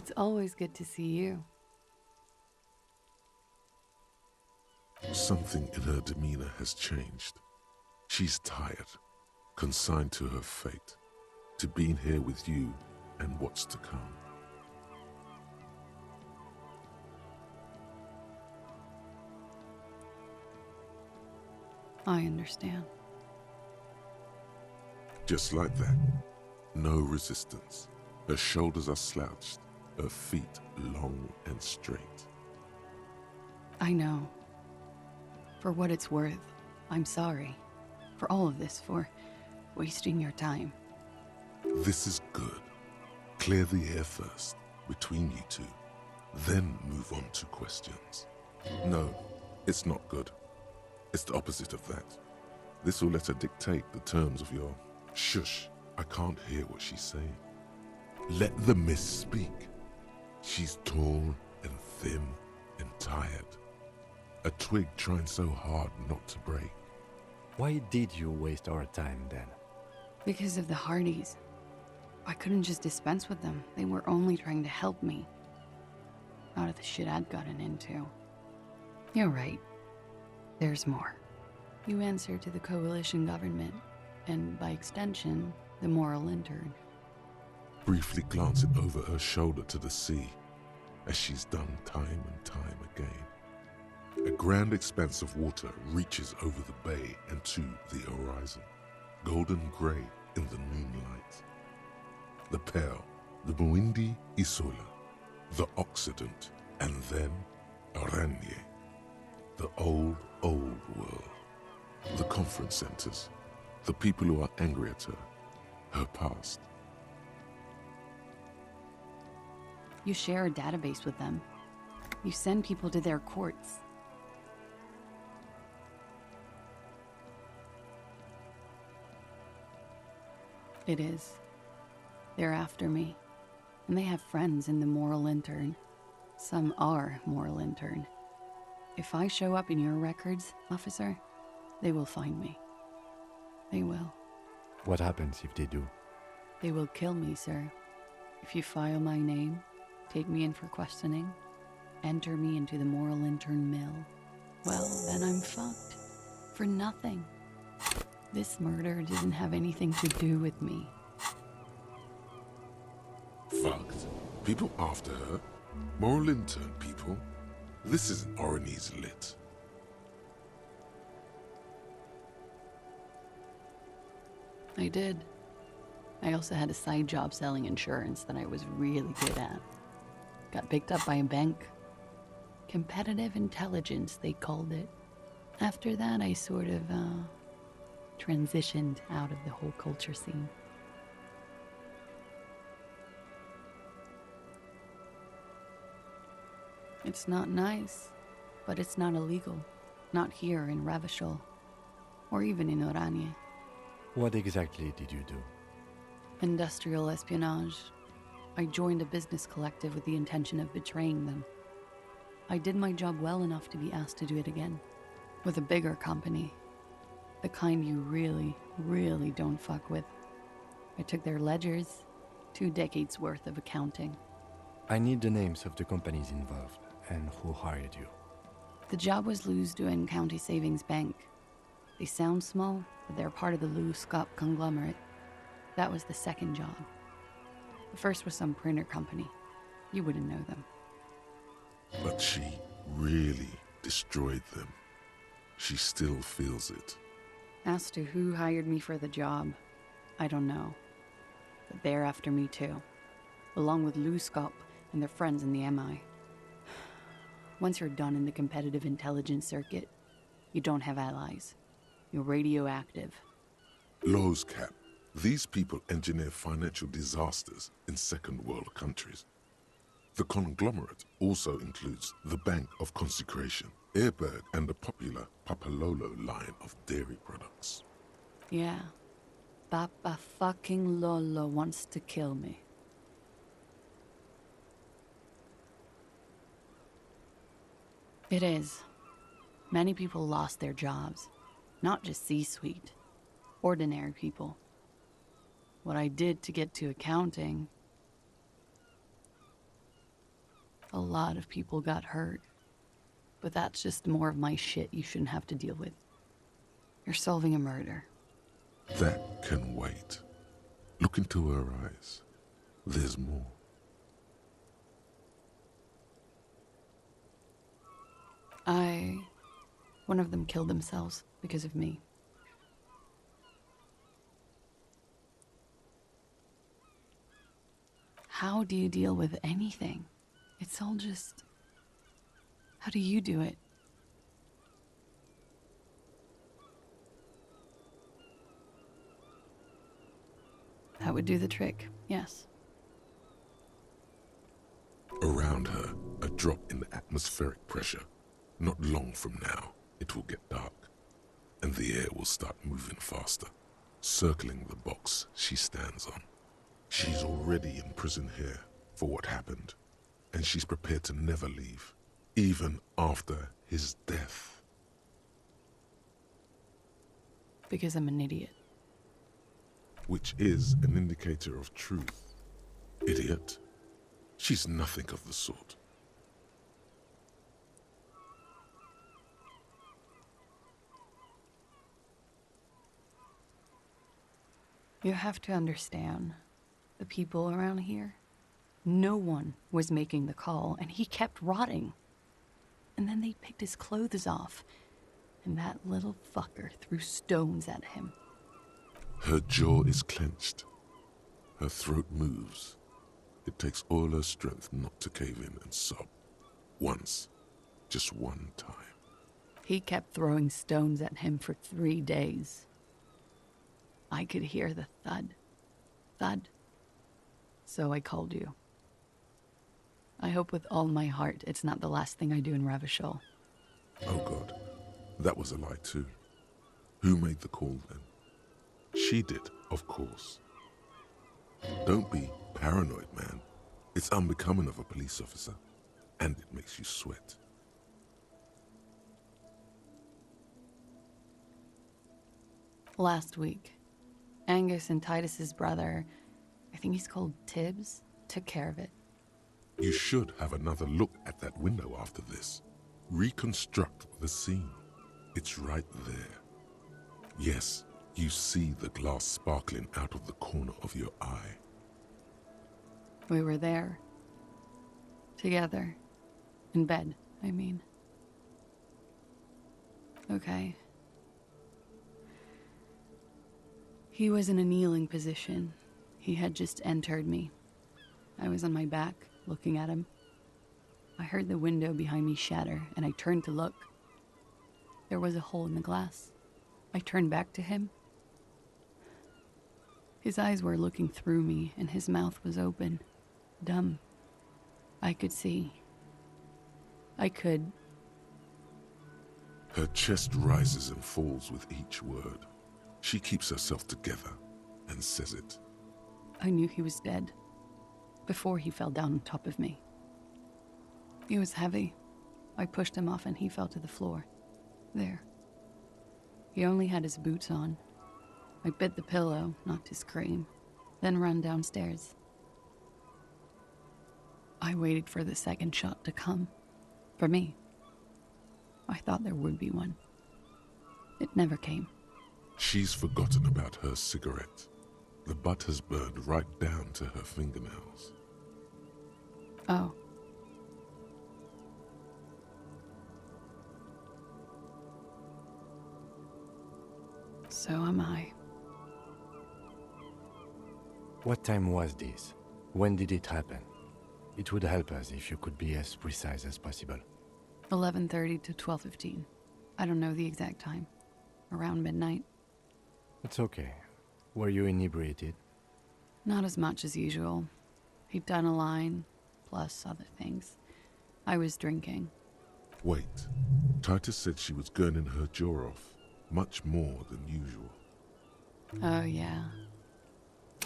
It's always good to see you. Something in her demeanor has changed. She's tired, consigned to her fate, to being here with you and what's to come. I understand. Just like that, no resistance. Her shoulders are slouched, her feet long and straight. I know. For what it's worth, I'm sorry. For all of this, for wasting your time. This is good. Clear the air first, between you two, then move on to questions. No, it's not good. It's the opposite of that. This will let her dictate the terms of your... Shush, I can't hear what she's saying. Let the miss speak. She's tall and thin and tired. A twig trying so hard not to break. Why did you waste our time then? Because of the Hardys. I couldn't just dispense with them. They were only trying to help me. Out of the shit I'd gotten into. You're right. There's more. You answer to the coalition government, and by extension, the moral intern. Briefly glancing over her shoulder to the sea, as she's done time and time again. A grand expanse of water reaches over the bay and to the horizon, golden grey in the moonlight. The Pearl, the Muindi Isola, the Occident, and then Oranje, the old world. The conference centers, the people who are angry at her past. You share a database with them. You send people to their courts. It is. They're after me. And they have friends in the moral intern. Some are moral intern. If I show up in your records, officer, they will find me. They will. What happens if they do? They will kill me, sir. If you file my name, take me in for questioning, enter me into the moral intern mill, well, then I'm fucked. For nothing. This murder didn't have anything to do with me. Fucked? People after her? Moral intern people? This isn't Orionese lit. I did. I also had a side job selling insurance that I was really good at. Got picked up by a bank. Competitive intelligence, they called it. After that, I sort of, transitioned out of the whole culture scene. It's not nice, but it's not illegal. Not here in Ravishol, or even in Oranje. What exactly did you do? Industrial espionage. I joined a business collective with the intention of betraying them. I did my job well enough to be asked to do it again. With a bigger company. The kind you really don't fuck with. I took their ledgers, 2 decades worth of accounting. I need the names of the companies involved and who hired you. The job was Lewes County Savings Bank. They sound small, but they're part of the Lewes conglomerate. That was the second job. The first was some printer company. You wouldn't know them. But she really destroyed them. She still feels it. As to who hired me for the job, I don't know. But they're after me too, along with Lewskop and their friends in the MI. Once you're done in the competitive intelligence circuit, you don't have allies. You're radioactive. Lowe's cap. These people engineer financial disasters in second world countries. The conglomerate also includes the Bank of Consecration, Airberg, and the popular Papalolo line of dairy products. Yeah. Papa fucking Lolo wants to kill me. It is. Many people lost their jobs. Not just C-suite. Ordinary people. What I did to get to accounting... A lot of people got hurt. But that's just more of my shit you shouldn't have to deal with. You're solving a murder. That can wait. Look into her eyes. There's more. One of them killed themselves because of me. How do you deal with anything? It's all just... How do you do it? That would do the trick, yes. Around her, a drop in the atmospheric pressure. Not long from now, it will get dark, and the air will start moving faster, circling the box she stands on. She's already in prison here for what happened, and she's prepared to never leave, even after his death. Because I'm an idiot. Which is an indicator of truth. Idiot. She's nothing of the sort. You have to understand, the people around here, no one was making the call, and he kept rotting. And then they picked his clothes off, and that little fucker threw stones at him. Her jaw is clenched. Her throat moves. It takes all her strength not to cave in and sob. Once. Just one time. He kept throwing stones at him for 3 days. I could hear the thud. Thud. So I called you. I hope with all my heart it's not the last thing I do in Ravachol. Oh God. That was a lie too. Who made the call then? She did, of course. Don't be paranoid, man. It's unbecoming of a police officer. And it makes you sweat. Last week, Angus and Titus's brother, I think he's called Tibbs, took care of it. You should have another look at that window after this. Reconstruct the scene. It's right there. Yes, you see the glass sparkling out of the corner of your eye. We were there. Together. In bed, I mean. Okay. He was in a kneeling position. He had just entered me. I was on my back, looking at him. I heard the window behind me shatter, and I turned to look. There was a hole in the glass. I turned back to him. His eyes were looking through me, and his mouth was open. Dumb. I could see. I could. Her chest rises and falls with each word. She keeps herself together and says it. I knew he was dead before he fell down on top of me. He was heavy. I pushed him off and he fell to the floor. There. He only had his boots on. I bit the pillow, not to scream, then ran downstairs. I waited for the second shot to come. For me. I thought there would be one. It never came. She's forgotten about her cigarette. The butt has burned right down to her fingernails. Oh. So am I. What time was this? When did it happen? It would help us if you could be as precise as possible. 11:30 to 12:15. I don't know the exact time. Around midnight. It's okay. Were you inebriated? Not as much as usual. He'd done a line, plus other things. I was drinking. Wait. Titus said she was gurning her jaw off, much more than usual. Oh, yeah.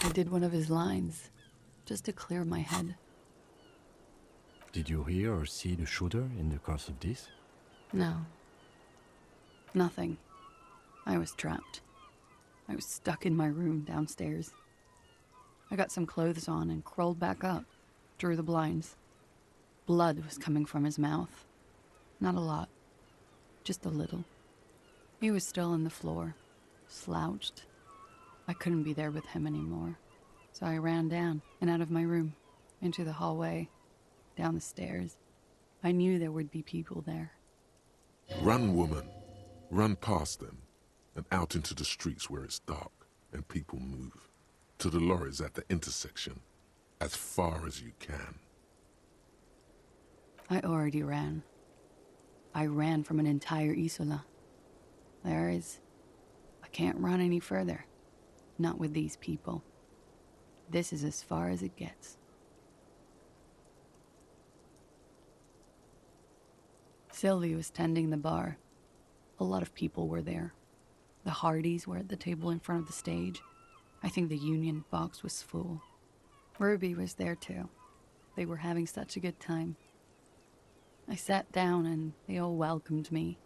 I did one of his lines, just to clear my head. Did you hear or see the shooter in the course of this? No. Nothing. I was trapped. I was stuck in my room downstairs. I got some clothes on and crawled back up, drew the blinds. Blood was coming from his mouth. Not a lot, just a little. He was still on the floor, slouched. I couldn't be there with him anymore, so I ran down and out of my room, into the hallway, down the stairs. I knew there would be people there. Run, woman. Run past them and out into the streets where it's dark and people move. To the lorries at the intersection, as far as you can. I already ran. I ran from an entire Isola. I can't run any further. Not with these people. This is as far as it gets. Sylvie was tending the bar. A lot of people were there. The Hardys were at the table in front of the stage. I think the Union box was full. Ruby was there too. They were having such a good time. I sat down and they all welcomed me.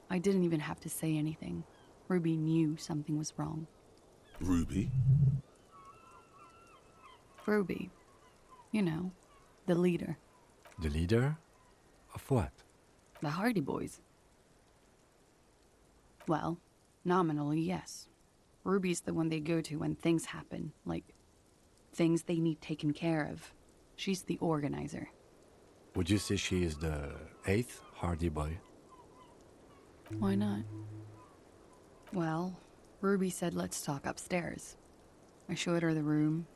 I didn't even have to say anything. Ruby knew something was wrong. Ruby? Ruby. You know, the leader. The leader? Of what? The Hardy Boys. Well, nominally, yes. Ruby's the one they go to when things happen, like things they need taken care of. She's the organizer. Would you say she is the 8th Hardy Boy? Why not? Well, Ruby said let's talk upstairs. I showed her the room.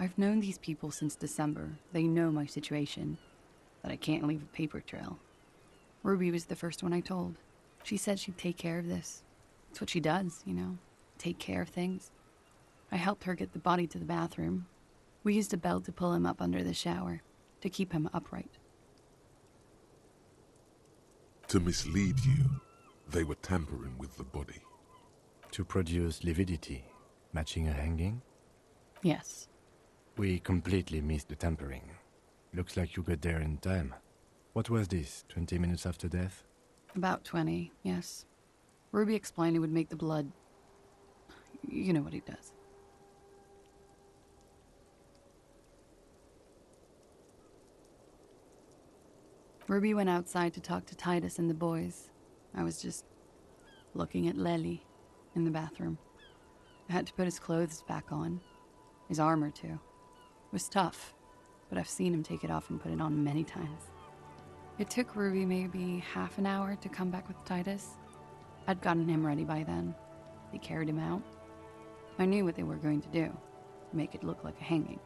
I've known these people since December. They know my situation, that I can't leave a paper trail. Ruby was the first one I told. She said she'd take care of this. It's what she does, you know, take care of things. I helped her get the body to the bathroom. We used a belt to pull him up under the shower, to keep him upright. To mislead you, they were tampering with the body. To produce lividity, matching a hanging? Yes. We completely missed the tampering. Looks like you got there in time. What was this, 20 minutes after death? About 20, yes. Ruby explained it would make the blood... You know what he does. Ruby went outside to talk to Titus and the boys. I was just looking at Lely in the bathroom. I had to put his clothes back on. His armor, too. It was tough, but I've seen him take it off and put it on many times. It took Ruby maybe half an hour to come back with Titus. I'd gotten him ready by then. They carried him out. I knew what they were going to do, make it look like a hanging.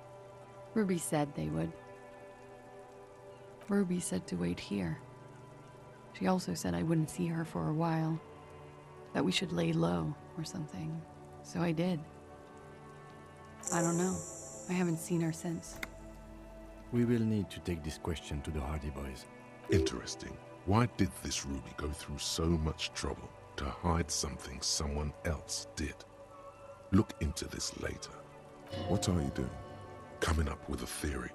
Ruby said they would. Ruby said to wait here. She also said I wouldn't see her for a while, that we should lay low or something, so I did. I don't know. I haven't seen her since. We will need to take this question to the Hardy Boys. Interesting. Why did this Ruby go through so much trouble to hide something someone else did? Look into this later. What are you doing? Coming up with a theory.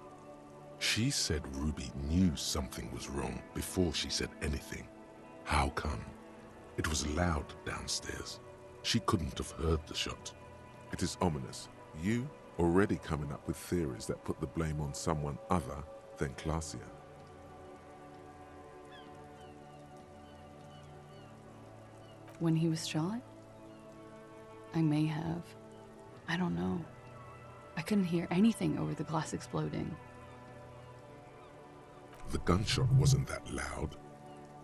She said Ruby knew something was wrong before she said anything. How come? It was loud downstairs. She couldn't have heard the shot. It is ominous. You already coming up with theories that put the blame on someone other than Klassje. When he was shot? I may have. I don't know. I couldn't hear anything over the glass exploding. The gunshot wasn't that loud.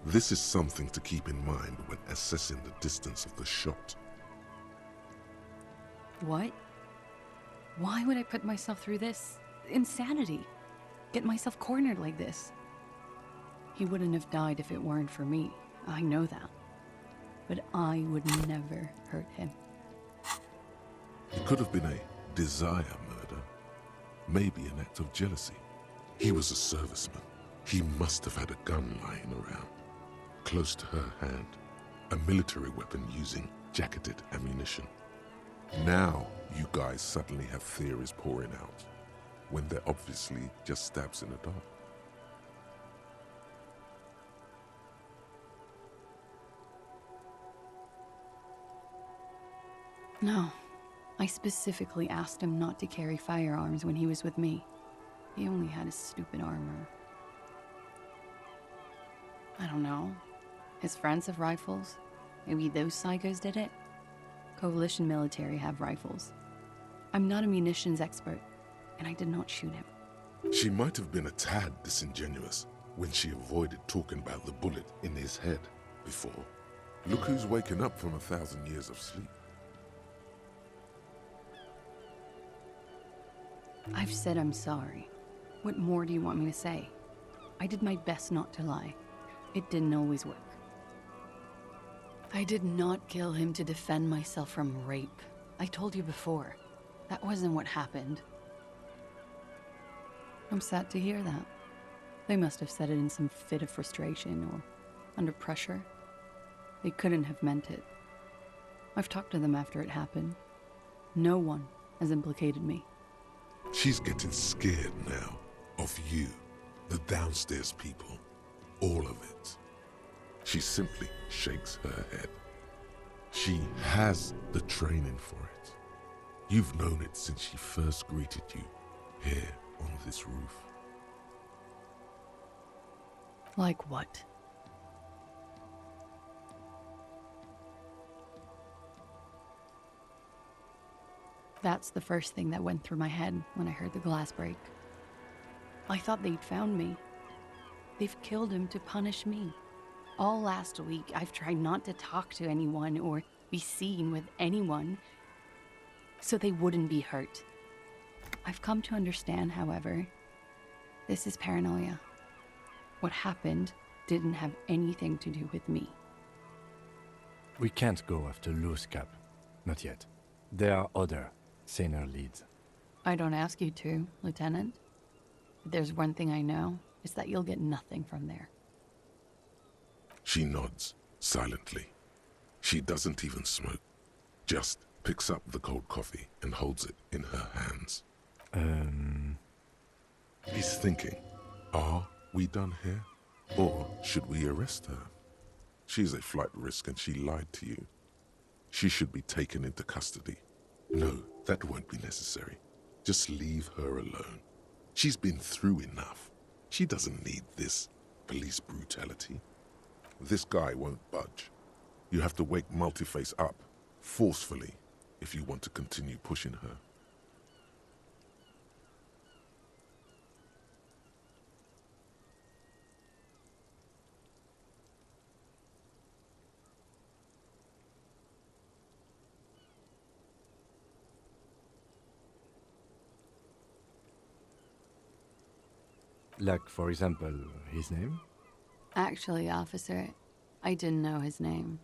This is something to keep in mind when assessing the distance of the shot. What? Why would I put myself through this? Insanity. Get myself cornered like this. He wouldn't have died if it weren't for me. I know that. But I would never hurt him. It could have been a desire murder. Maybe an act of jealousy. He was a serviceman. He must have had a gun lying around, close to her hand. A military weapon using jacketed ammunition. Now you guys suddenly have theories pouring out, when they're obviously just stabs in the dark. No. I specifically asked him not to carry firearms when he was with me. He only had his stupid armor. I don't know. His friends have rifles. Maybe those psychos did it? Coalition military have rifles. I'm not a munitions expert, and I did not shoot him. She might have been a tad disingenuous when she avoided talking about the bullet in his head before. Look who's waking up from 1,000 years of sleep. I've said I'm sorry. What more do you want me to say? I did my best not to lie. It didn't always work. I did not kill him to defend myself from rape. I told you before. That wasn't what happened. I'm sad to hear that. They must have said it in some fit of frustration or under pressure. They couldn't have meant it. I've talked to them after it happened. No one has implicated me. She's getting scared now of you, the downstairs people, all of it. She simply shakes her head. She has the training for it. You've known it since she first greeted you here on this roof. Like what? That's the first thing that went through my head when I heard the glass break. I thought they'd found me. They've killed him to punish me. All last week, I've tried not to talk to anyone or be seen with anyone so they wouldn't be hurt. I've come to understand, however, this is paranoia. What happened didn't have anything to do with me. We can't go after loose cap. Not yet. There are other, saner leads. I don't ask you to, Lieutenant. But there's one thing I know, is that you'll get nothing from there. She nods silently. She doesn't even smoke. Just picks up the cold coffee and holds it in her hands. He's thinking, are we done here? Or should we arrest her? She's a flight risk and she lied to you. She should be taken into custody. No, that won't be necessary. Just leave her alone. She's been through enough. She doesn't need this police brutality. This guy won't budge. You have to wake Multiface up, forcefully, if you want to continue pushing her. Like, for example, his name? Actually, officer, I didn't know his name.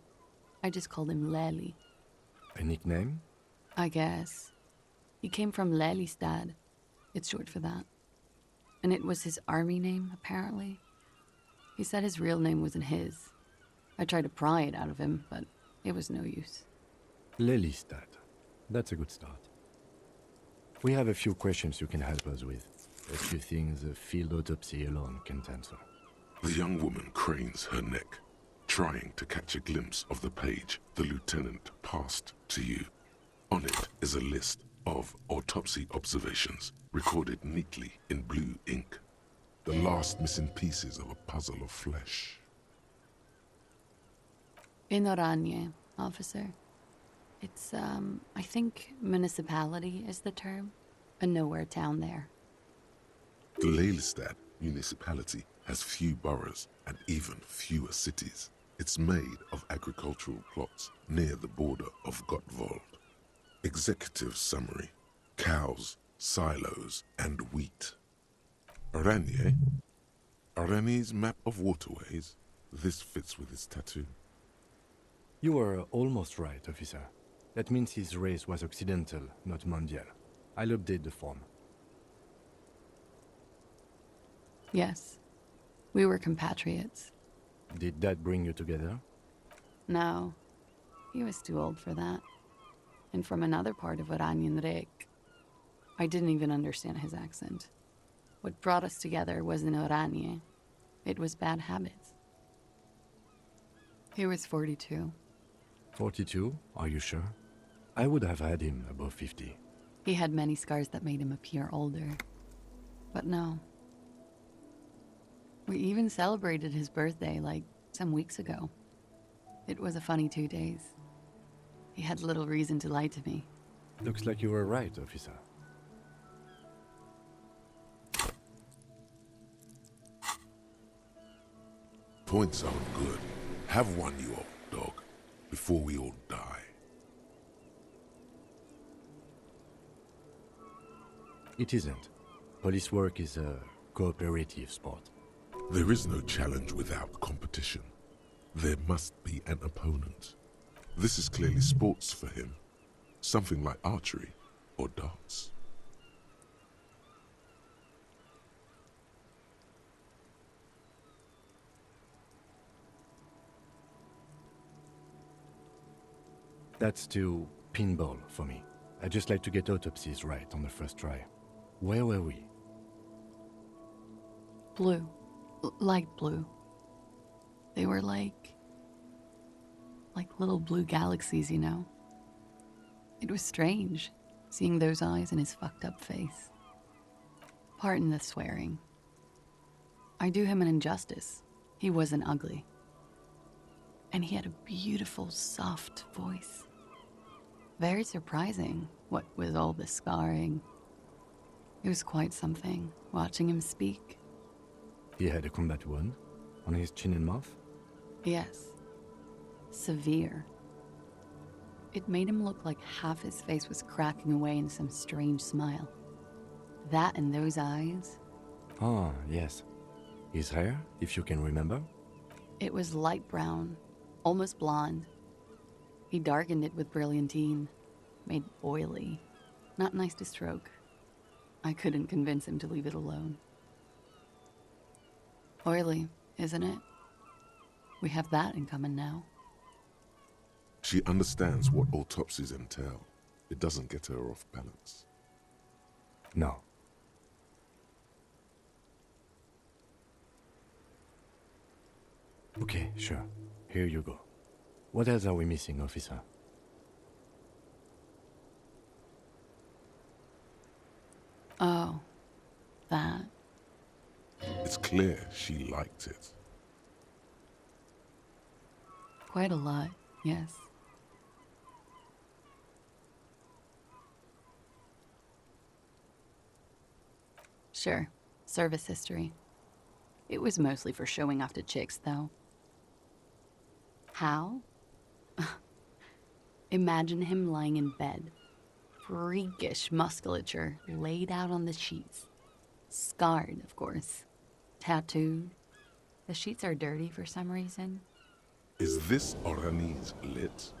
I just called him Lely. A nickname? I guess. He came from Lelystad. It's short for that. And it was his army name, apparently. He said his real name wasn't his. I tried to pry it out of him, but it was no use. Lelystad. That's a good start. We have a few questions you can help us with. A few things a field autopsy alone can't answer. The young woman cranes her neck, trying to catch a glimpse of the page the lieutenant passed to you. On it is a list of autopsy observations recorded neatly in blue ink. The last missing pieces of a puzzle of flesh. In Oranje, officer. It's, I think municipality is the term. A nowhere town there. The Lelystad municipality has few boroughs and even fewer cities. It's made of agricultural plots near the border of Gottwald. Executive summary: cows, silos, and wheat. Oranje? Oranje's map of waterways? This fits with his tattoo. You were almost right, officer. That means his race was occidental, not mondial. I'll update the form. Yes. We were compatriots. Did that bring you together? No. He was too old for that. And from another part of Oranjenrijk. I didn't even understand his accent. What brought us together wasn't Oranje. It was bad habits. He was 42. 42? Are you sure? I would have had him above 50. He had many scars that made him appear older. But no. We even celebrated his birthday, like, some weeks ago. It was a funny 2 days. He had little reason to lie to me. Looks like you were right, officer. Points aren't good. Have one, you old dog, before we all die. It isn't. Police work is a cooperative sport. There is no challenge without competition. There must be an opponent. This is clearly sports for him. Something like archery or darts. That's too pinball for me. I just like to get autopsies right on the first try. Where were we? Blue. Light blue. They were like little blue galaxies, you know? It was strange, seeing those eyes in his fucked up face. Pardon the swearing. I do him an injustice. He wasn't ugly. And he had a beautiful, soft voice. Very surprising, what with all the scarring. It was quite something, watching him speak. He had a combat wound on his chin and mouth? Yes. Severe. It made him look like half his face was cracking away in some strange smile. That and those eyes. Ah, yes. His hair, if you can remember? It was light brown, almost blonde. He darkened it with brilliantine, made oily. Not nice to stroke. I couldn't convince him to leave it alone. Oily, isn't it? We have that in common now. She understands what autopsies entail. It doesn't get her off balance. No. Okay, sure. Here you go. What else are we missing, officer? Oh, that. It's clear she liked it. Quite a lot, yes. Sure, service history. It was mostly for showing off to chicks, though. How? Imagine him lying in bed. Freakish musculature laid out on the sheets. Scarred, of course. Tattooed. The sheets are dirty for some reason. Is this Orani's lit?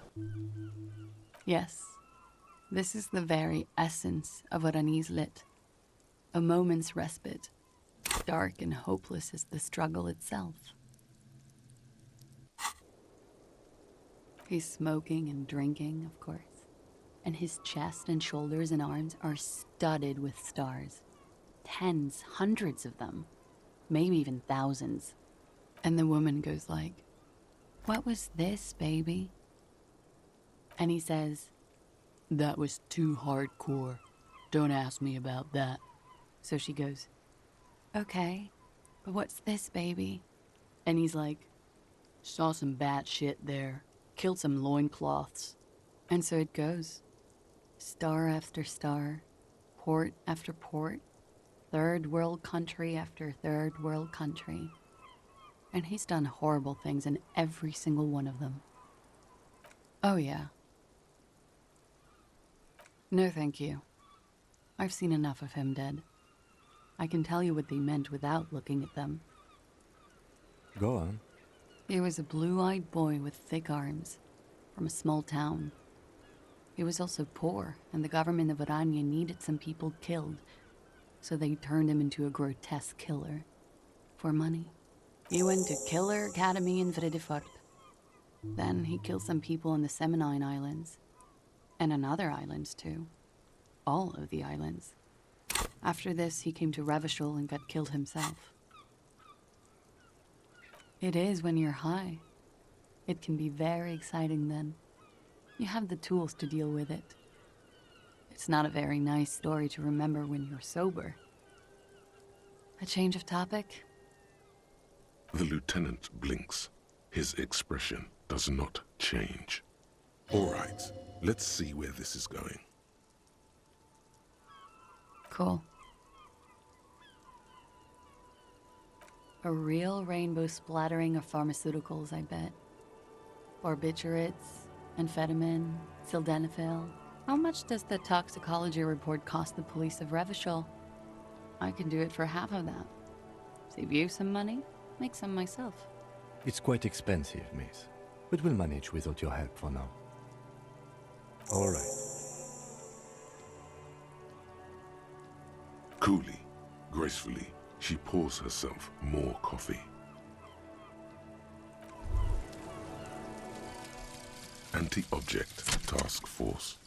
Yes. This is the very essence of Orani's lit. A moment's respite. Dark and hopeless as the struggle itself. He's smoking and drinking, of course. And his chest and shoulders and arms are studded with stars. Tens, hundreds of them. Maybe even thousands. And the woman goes like, "What was this, baby?" And he says, "That was too hardcore. Don't ask me about that." So she goes, "Okay, but what's this, baby?" And he's like, "Saw some bat shit there. Killed some loincloths." And so it goes. Star after star, port after port, third world country after third world country. And he's done horrible things in every single one of them. Oh yeah. No thank you. I've seen enough of him dead. I can tell you what they meant without looking at them. Go on. He was a blue-eyed boy with thick arms, from a small town. He was also poor, and the government of Orania needed some people killed, so they turned him into a grotesque killer. For money. He went to Killer Academy in Vredefort. Then he killed some people in the Seminine Islands. And on other islands, too. All of the islands. After this, he came to Revachol and got killed himself. It is when you're high. It can be very exciting then. You have the tools to deal with it. It's not a very nice story to remember when you're sober. A change of topic? The lieutenant blinks. His expression does not change. All right, let's see where this is going. Cool. A real rainbow splattering of pharmaceuticals, I bet. Barbiturates, amphetamine, sildenafil. How much does the toxicology report cost the police of Revachol? I can do it for half of that. Save you some money, make some myself. It's quite expensive, miss. But we'll manage without your help for now. All right. Coolly, gracefully, she pours herself more coffee. Anti-Object Task Force.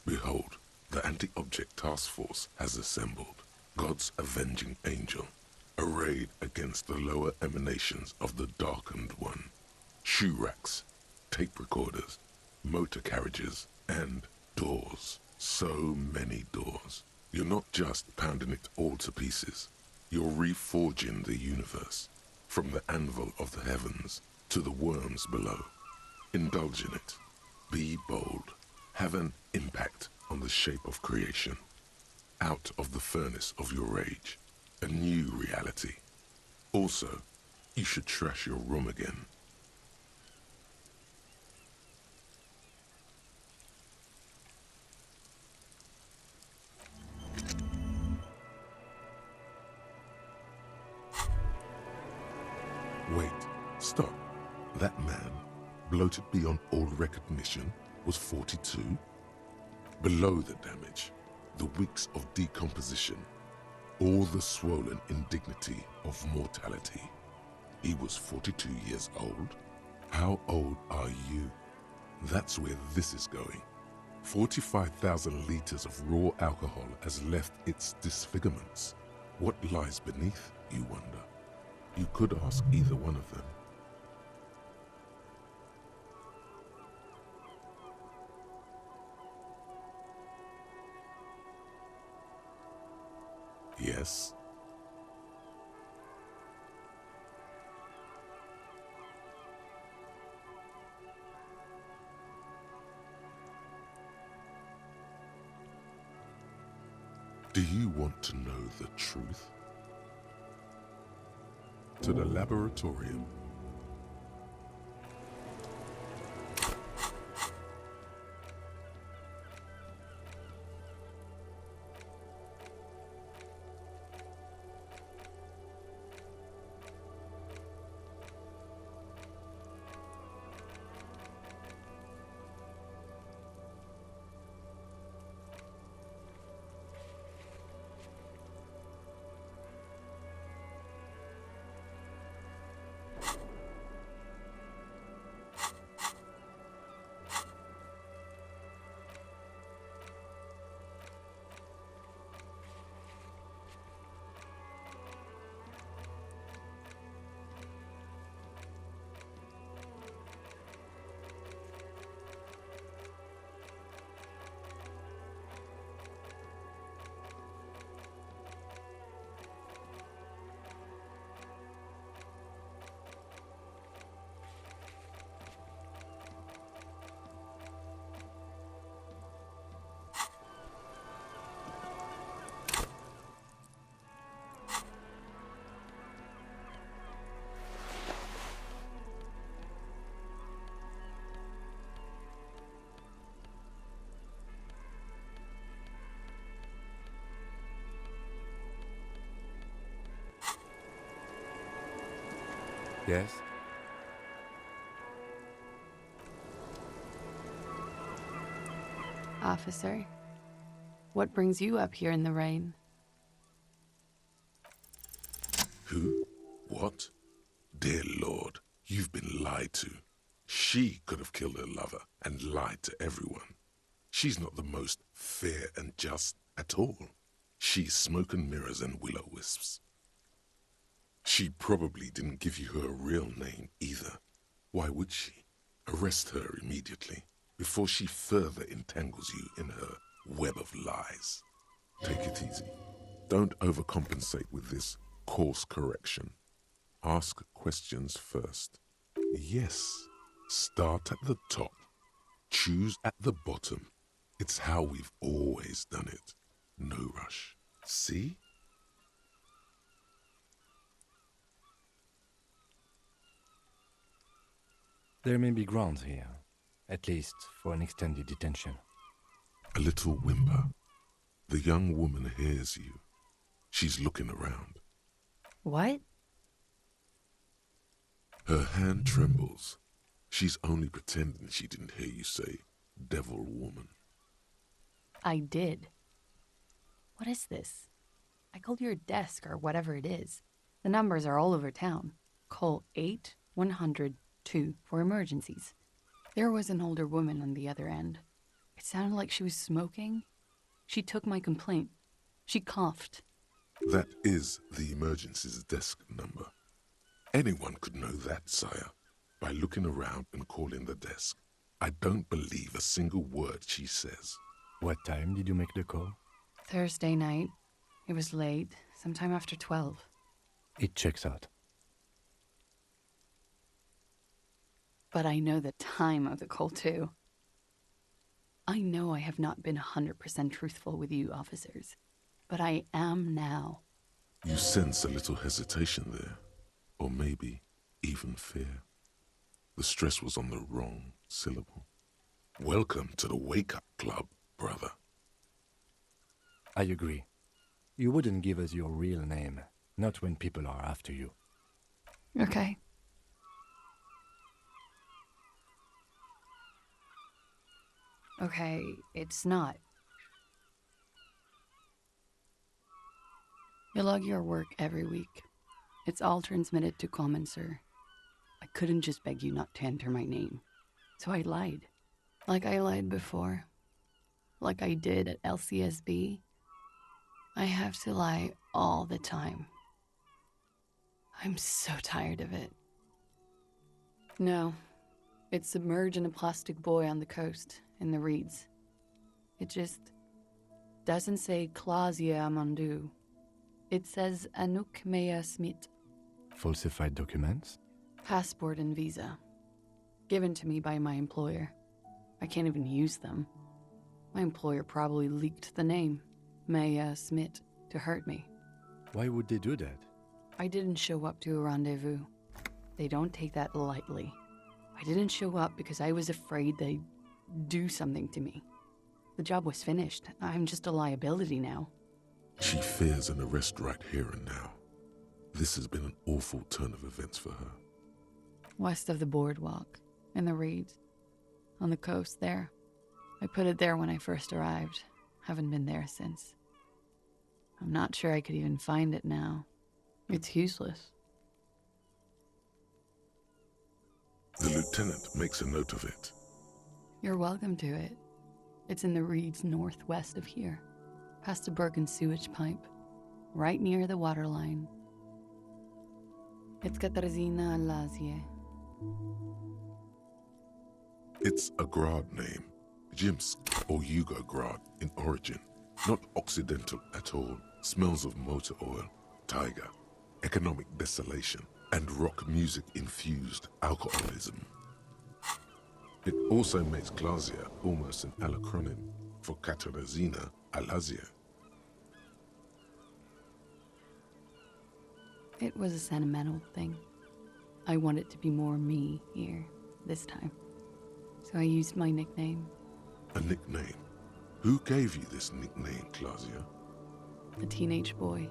Behold, the Anti-Object Task Force has assembled. God's avenging angel, arrayed against the lower emanations of the Darkened One. Shoe racks, tape recorders, motor carriages, and doors. So many doors. You're not just pounding it all to pieces. You're reforging the universe, from the anvil of the heavens to the worms below. Indulge in it. Be bold. Have an impact on the shape of creation. Out of the furnace of your rage. A new reality. Also, you should trash your room again. Wait, stop. That man, bloated beyond all recognition, was 42? Below the damage, the weeks of decomposition, all the swollen indignity of mortality. He was 42 years old? How old are you? That's where this is going. 45,000 liters of raw alcohol has left its disfigurements. What lies beneath, you wonder? You could ask either one of them. Yes. Do you want to know the truth? To the laboratorium. Yes? Officer, what brings you up here in the rain? Who? What? Dear Lord, you've been lied to. She could have killed her lover and lied to everyone. She's not the most fair and just at all. She's smoke and mirrors and will-o'-wisps. She probably didn't give you her real name either. Why would she? Arrest her immediately, before she further entangles you in her web of lies. Take it easy. Don't overcompensate with this course correction. Ask questions first. Yes, start at the top. Choose at the bottom. It's how we've always done it. No rush. See? There may be grounds here, at least for an extended detention. A little whimper. The young woman hears you. She's looking around. What? Her hand trembles. She's only pretending she didn't hear you say, devil woman. I did. What is this? I called your desk or whatever it is. The numbers are all over town. Call 8-100-2 for emergencies. There was an older woman on the other end. It sounded like she was smoking. She took my complaint. She coughed. That is the emergencies desk number. Anyone could know that, sire, by looking around and calling the desk. I don't believe a single word she says. What time did you make the call? Thursday night. It was late, sometime after 12. It checks out. But I know the time of the call, too. I know I have not been 100% truthful with you, officers. But I am now. You sense a little hesitation there, or maybe even fear. The stress was on the wrong syllable. Welcome to the wake-up club, brother. I agree. You wouldn't give us your real name, not when people are after you. Okay. Okay, it's not. You log your work every week. It's all transmitted to Common, sir. I couldn't just beg you not to enter my name. So I lied. Like I lied before. Like I did at LCSB. I have to lie all the time. I'm so tired of it. No, it's submerged in a plastic buoy on the coast, in the reeds. It just doesn't say Klassje Amandu. It says Anouk Mea Smit. Falsified documents? Passport and visa. Given to me by my employer. I can't even use them. My employer probably leaked the name, Mea Smit, to hurt me. Why would they do that? I didn't show up to a rendezvous. They don't take that lightly. I didn't show up because I was afraid they'd do something to me. The job was finished. I'm just a liability now. She fears an arrest right here and now. This has been an awful turn of events for her. West of the boardwalk, in the reeds, on the coast there. I put it there when I first arrived. Haven't been there since. I'm not sure I could even find it now. It's useless. The lieutenant makes a note of it. You're welcome to it. It's in the reeds northwest of here, past a broken sewage pipe, right near the waterline. It's Katarzyna. It's a Grad name, Jimsk or Yugo-Grad in origin, not Occidental at all. Smells of motor oil, tiger, economic desolation, and rock music infused alcoholism. It also makes Klassje almost an alacronym for Katarzyna Alazia. It was a sentimental thing. I wanted to be more me here, this time. So I used my nickname. A nickname? Who gave you this nickname, Klassje? A teenage boy.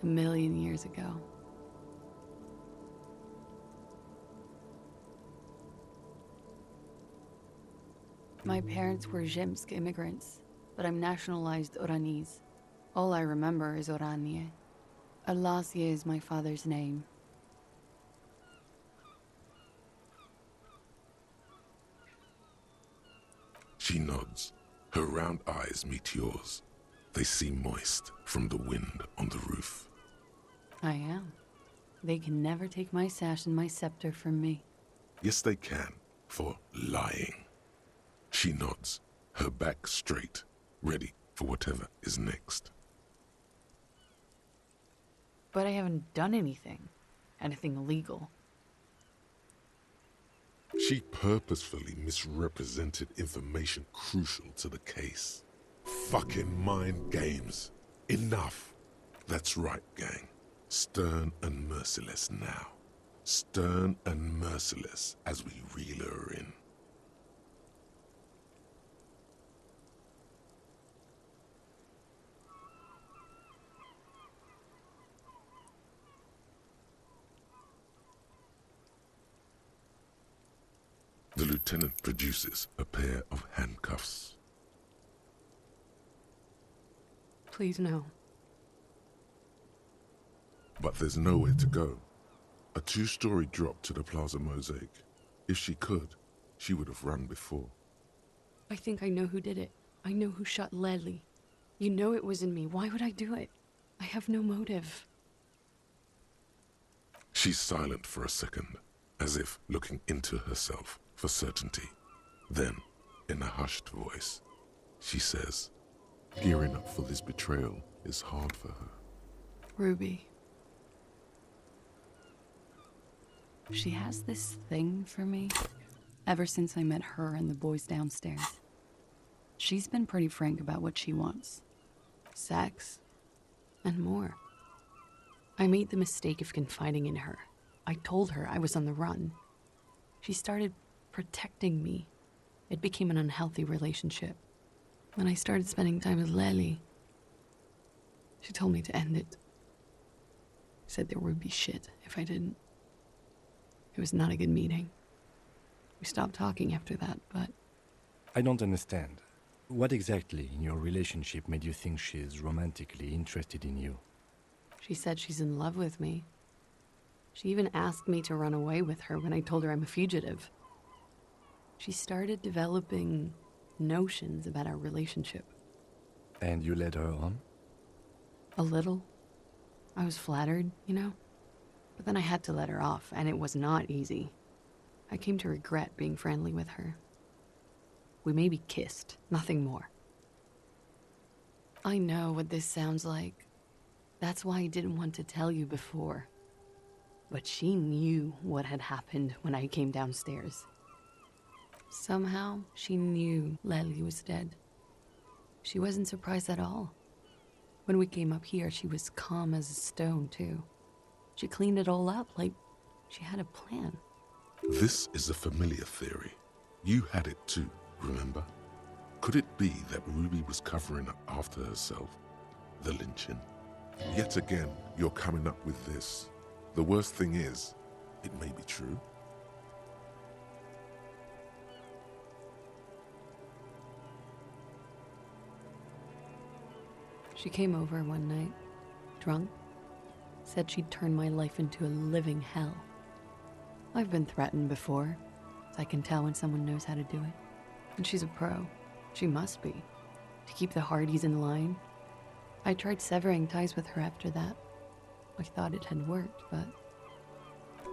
1,000,000 years ago. My parents were Zemsk immigrants, but I'm nationalized Oranese. All I remember is Oranje. Klassje is my father's name. She nods. Her round eyes meet yours. They seem moist from the wind on the roof. I am. They can never take my sash and my scepter from me. Yes, they can, for lying. She nods, her back straight, ready for whatever is next. But I haven't done anything. Anything illegal. She purposefully misrepresented information crucial to the case. Fucking mind games. Enough. That's right, gang. Stern and merciless now. Stern and merciless as we reel her in. The lieutenant produces a pair of handcuffs. Please no. But there's nowhere to go. A two-story drop to the Plaza Mosaic. If she could, she would have run before. I think I know who did it. I know who shot Lely. You know it wasn't me. Why would I do it? I have no motive. She's silent for a second, as if looking into herself for certainty. Then, in a hushed voice, she says, "Gearing up for this betrayal is hard for her." Ruby. She has this thing for me. Ever since I met her and the boys downstairs. She's been pretty frank about what she wants. Sex. And more. I made the mistake of confiding in her. I told her I was on the run. She started protecting me. It became an unhealthy relationship. When I started spending time with Lely, she told me to end it. Said there would be shit if I didn't. It was not a good meeting. We stopped talking after that, but... I don't understand. What exactly in your relationship made you think she's romantically interested in you? She said she's in love with me. She even asked me to run away with her when I told her I'm a fugitive. She started developing notions about our relationship. And you led her on? A little. I was flattered, you know? But then I had to let her off, and it was not easy. I came to regret being friendly with her. We maybe kissed, nothing more. I know what this sounds like. That's why I didn't want to tell you before. But she knew what had happened when I came downstairs. Somehow, she knew Lely was dead. She wasn't surprised at all. When we came up here, she was calm as a stone, too. She cleaned it all up like she had a plan. This is a familiar theory. You had it too, remember? Could it be that Ruby was covering up after herself? The lynching? Yet again, you're coming up with this. The worst thing is, it may be true. She came over one night, drunk, said she'd turn my life into a living hell. I've been threatened before, so I can tell when someone knows how to do it. And she's a pro. She must be. To keep the Hardys in line. I tried severing ties with her after that. I thought it had worked, but...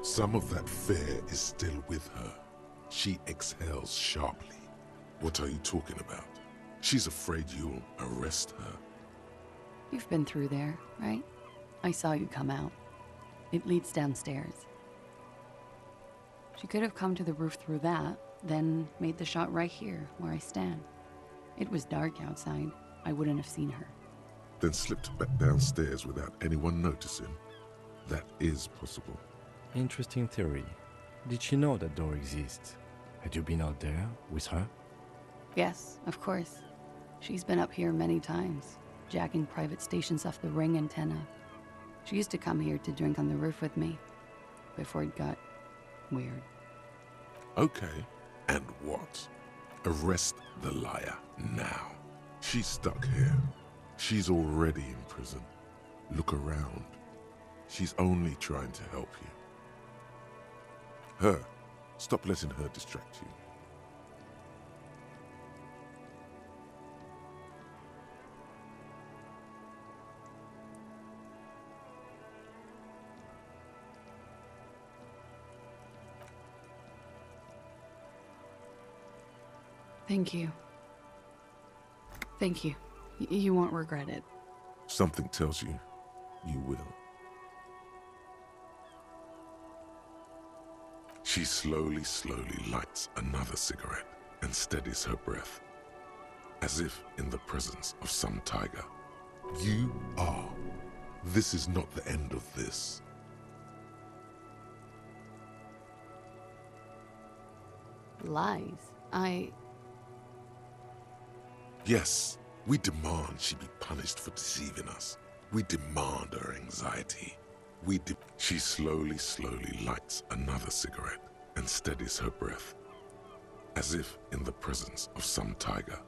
Some of that fear is still with her. She exhales sharply. What are you talking about? She's afraid you'll arrest her. You've been through there, right? I saw you come out. It leads downstairs. She could have come to the roof through that, then made the shot right here, where I stand. It was dark outside. I wouldn't have seen her. Then slipped back downstairs without anyone noticing. That is possible. Interesting theory. Did she know that door exists? Had you been out there with her? Yes, of course. She's been up here many times, jacking private stations off the ring antenna. She used to come here to drink on the roof with me, before it got weird. Okay, and what? Arrest the liar now. She's stuck here. She's already in prison. Look around. She's only trying to help you. Her. Stop letting her distract you. Thank you. Thank you. You won't regret it. Something tells you, you will. She slowly lights another cigarette and steadies her breath, as if in the presence of some tiger. You are. This is not the end of this. Lies. Yes, we demand she be punished for deceiving us. We demand her anxiety. She slowly lights another cigarette and steadies her breath, as if in the presence of some tiger.